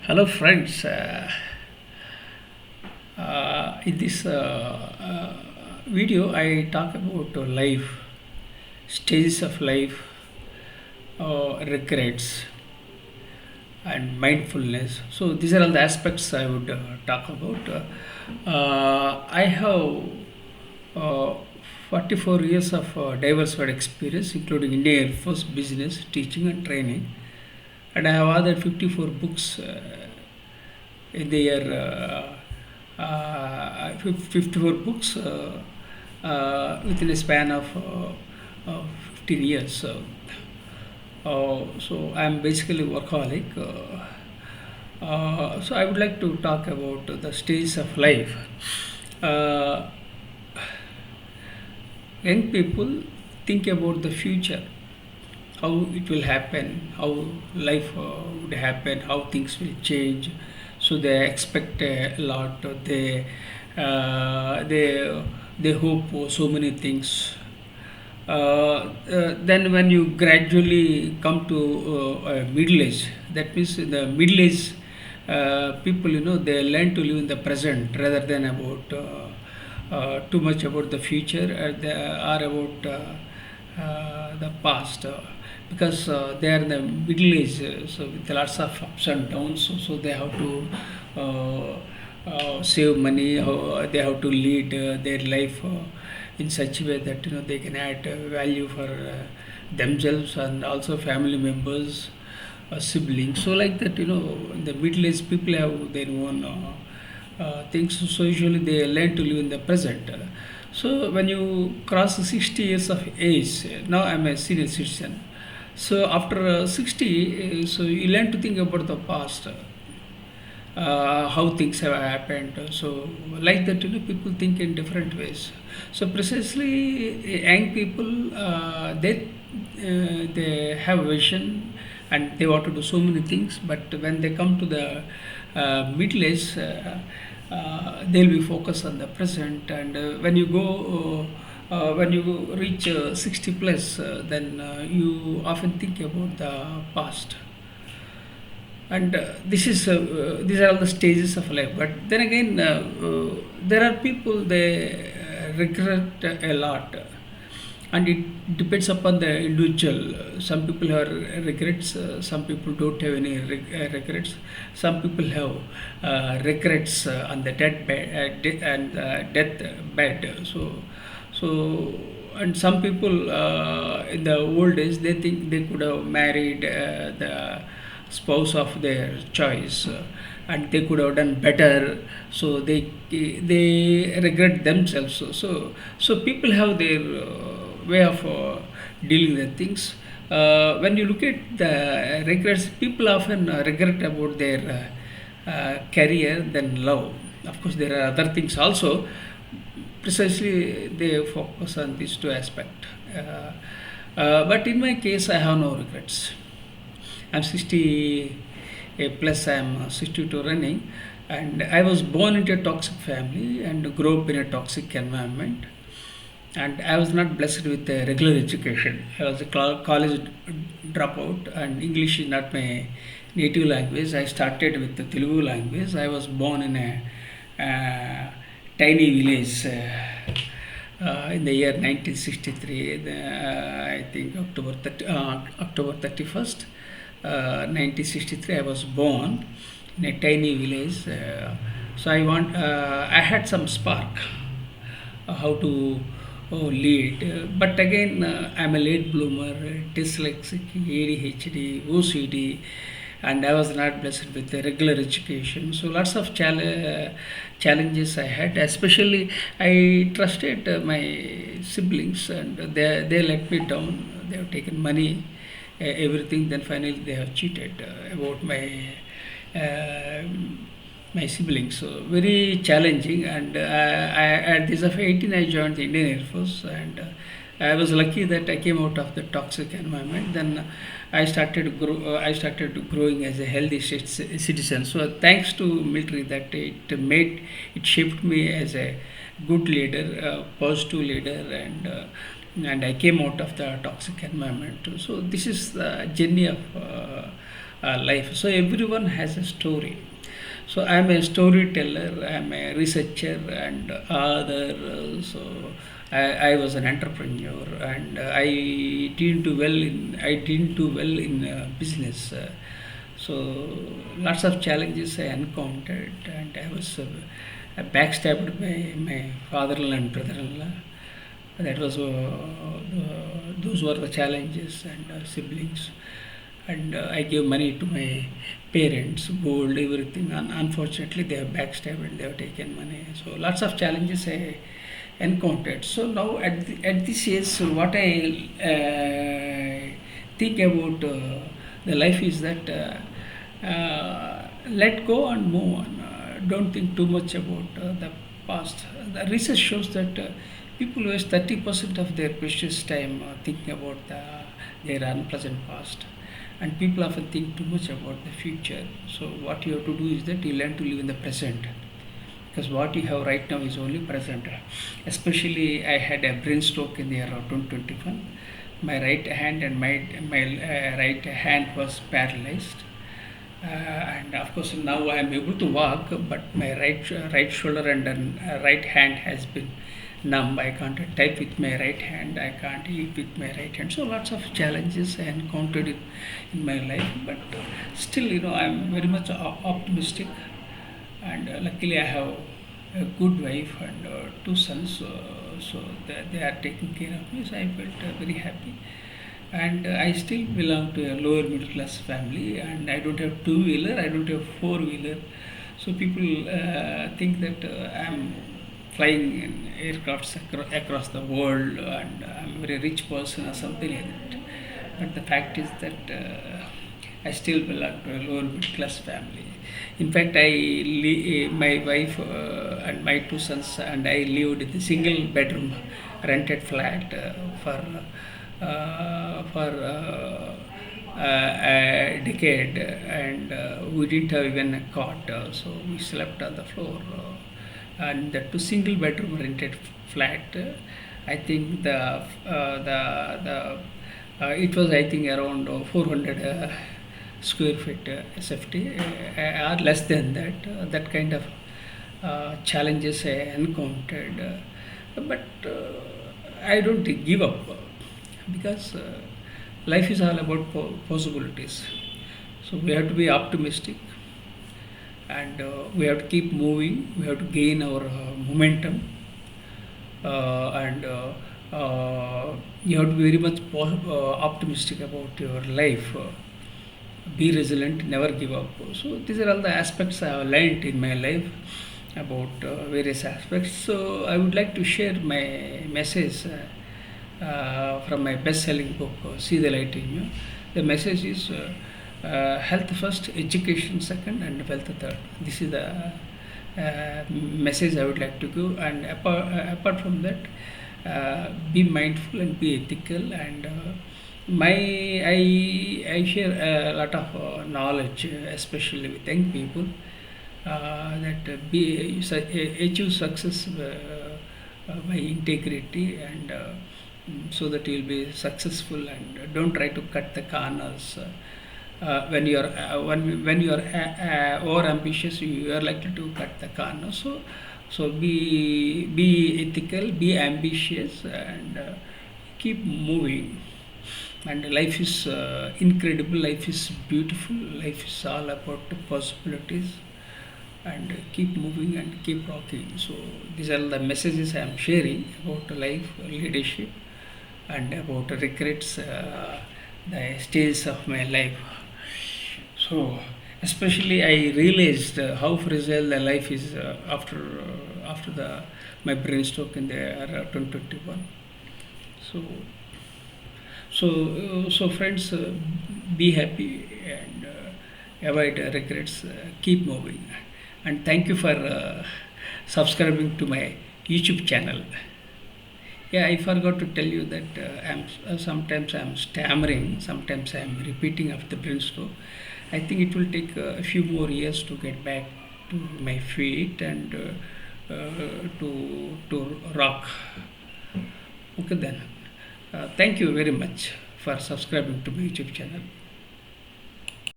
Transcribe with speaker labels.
Speaker 1: Hello, friends. In this video, I talk about life, stages of life, regrets, and mindfulness. So, these are all the aspects I would talk about. I have uh, 44 years of diversified experience, including Indian Air Force, business, teaching, and training. And I have authored 54 books in the year 54 books within a span of 15 years. So I'm basically workaholic. So I would like to talk about the stages of life. Uh, Young people think about the future, how it will happen, how life would happen, how things will change. So they expect a lot. They hope for so many things. Then when you gradually come to middle age, that means in the middle age, people, they learn to live in the present rather than about too much about the future or about the past, because they are in the middle age, so with lots of ups and downs, so they have to save money, they have to lead their life in such a way that they can add value for themselves and also family members, siblings. So like that, in the middle age people have their own things. So usually they learn to live in the present. So when you cross 60 years of age, now I'm a senior citizen. So after 60, so you learn to think about the past, how things have happened. So like that, people think in different ways. So precisely, young people, they have vision and they want to do so many things. But when they come to the middle age, they'll be focused on the present. And when you reach 60 plus, then you often think about the past. And these are all the stages of life. But then again, there are people, they regret a lot, and it depends upon the individual. Some people have regrets, some people don't have any regrets. Some people have regrets on the death bed. So and some people in the old days, they think they could have married the spouse of their choice, and they could have done better, so they regret themselves. So people have their way of dealing with things. When you look at the regrets, people often regret about their career than love. Of course, there are other things also. Precisely, they focus on these two aspects. But in my case, I have no regrets. I'm 60 plus, I'm 62 running, and I was born into a toxic family and grew up in a toxic environment. And I was not blessed with a regular education. I was a college dropout, and English is not my native language. I started with the Telugu language. I was born in a tiny village in the year 1963. I think October 31st. 1963, I was born in a tiny village. So I had some spark how to lead. But again, I'm a late bloomer, dyslexic, ADHD, OCD, and I was not blessed with a regular education. So lots of challenges I had. Especially, I trusted my siblings, and they let me down. They have taken money, everything. Then finally, they have cheated about uh, my siblings. So very challenging. And at the age of 18, I joined the Indian Air Force, and I was lucky that I came out of the toxic environment. Then I started growing as a healthy citizen. So thanks to military, that it shaped me as a good leader, positive leader, and I came out of the toxic environment. So this is the journey of life. So everyone has a story. So I'm a storyteller, I'm a researcher and author. I was an entrepreneur, and I didn't do well in business. So lots of challenges I encountered, and I was backstabbed by my father-in-law and brother-in-law. That was those were the challenges, and siblings. And I gave money to my parents, gold, everything. Unfortunately, they have backstabbed and they have taken money. So lots of challenges I encountered. So now at this age, so what I think about the life is that let go and move on. Don't think too much about the past. The research shows that people waste 30% of their precious time thinking about their unpleasant past, and people often think too much about the future. So what you have to do is that you learn to live in the present, because what you have right now is only present. Especially I had a brain stroke in the year of 2021. My right hand and my right hand was paralyzed, and of course now I am able to walk, but my right shoulder and right hand has been numb. I can't type with my right hand, I can't eat with my right hand. So lots of challenges I encountered in my life, but still, I am very much optimistic, and luckily I have a good wife and two sons, so they are taking care of me. So I felt very happy, and I still belong to a lower middle class family, and I don't have two-wheeler, I don't have four-wheeler. So people think that I'm flying in aircrafts across the world, and I'm a very rich person or something like that. But the fact is that I still belong to a lower middle class family. In fact, my wife and my two sons and I lived in a single bedroom rented flat for a decade, and we didn't have even a cot, so we slept on the floor. And that two single bedroom rented flat, I think it was, I think, around 400 square feet SFT, or less than that. That kind of challenges I encountered, but I don't give up, because life is all about possibilities. So we have to be optimistic, and we have to keep moving. We have to gain our momentum, and you have to be very much optimistic about your life. Be resilient, never give up. So these are all the aspects I have learned in my life about various aspects. So I would like to share my message from my best-selling book, See the Light in You. The message is health first, education second, and wealth third. This is the message I would like to give. And apart from that, be mindful and be ethical. And I share a lot of knowledge, especially with young people, that achieve success by integrity, and so that you'll be successful, and don't try to cut the corners. When you are over ambitious, you are likely to cut the corners. So be ethical, be ambitious, and keep moving. And life is incredible, life is beautiful, life is all about the possibilities, and keep moving and keep rocking. So these are the messages I am sharing about life, leadership, and about regrets, the stages of my life. So especially I realized how fragile the life is after my brain stroke in the year 2021. So so friends, be happy, and avoid regrets. Keep moving, and thank you for subscribing to my YouTube channel. Yeah, I forgot to tell you that sometimes I'm stammering, sometimes I'm repeating after the brain stroke. I think it will take a few more years to get back to my feet, and to rock. Okay then. Thank you very much for subscribing to my YouTube channel.